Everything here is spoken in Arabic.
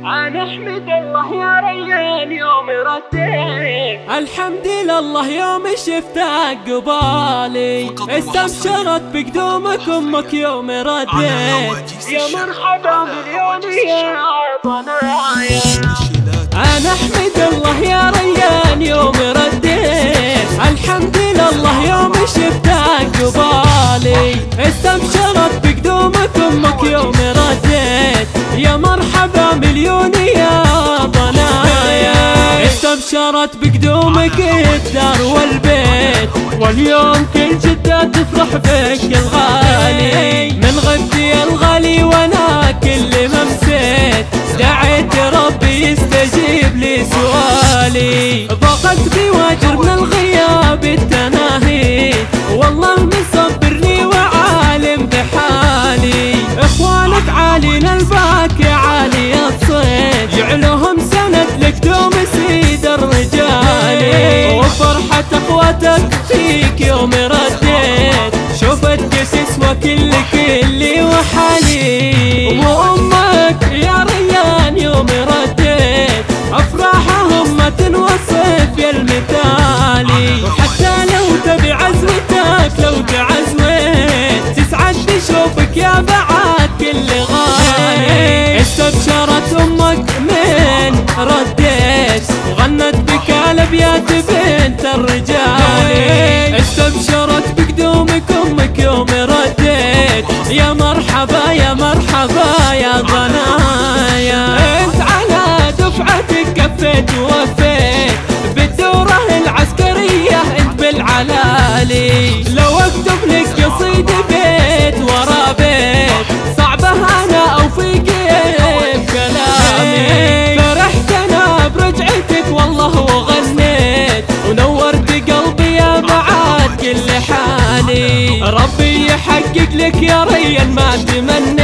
أنا أحمد الله يا ريان يوم رديت. الحمد لله يوم شفتك قبالي، استبشرت بقدومك أمك يوم رديت. يا مرحبا مليون يا ضنايا. أنا أحمد الله يا ريان يوم رديت. الحمد لله يوم شفتك قبالي، استبشرت بقدومك أمك يوم رديت. يا مرحبا مليون يا ضنايا، استبشرت بقدومك الدار والبيت، واليوم كل جدة تفرح بك الغالي. من غدي الغالي وانا كل ما مسيت، دعيت ربي يستجيب لي سؤالي. ضاقت بواجر من الغياب التناهي، والله مصبرني وعالم بحالي. اخوانك عالين الباكي عالي الصيد، جعلهم سند لك دوم سيد الرجال. وفرحة اخواتك فيك يوم رديت، شوفت تسوى كل وحالي. وامك يا ريان يوم رديت، افراحهم ما تنوصف يا المثالي. وحتى لو تبي عزوتك لو تعزويت، تسعد تشوفك يا بعد كل غالي. استبشرت امك من رديت، وغنت بك الابيات بنت الرجال. استبشرت بقدومك امك يوم رديت. يا مرحبا يا مرحبا يا ضنايا، انت على دفعتك كفيت ووفيت، بالدورة العسكرية انت بالعلالي. لو اكتب لك قصيدة بيت ورا بيت، صعبة انا اوفي كيف كلامي. فرحت انا برجعتك والله وغنيت، ونورت قلبي يا بعد كل حالي. ربي يحقق لك يا ريان ما تمنيت.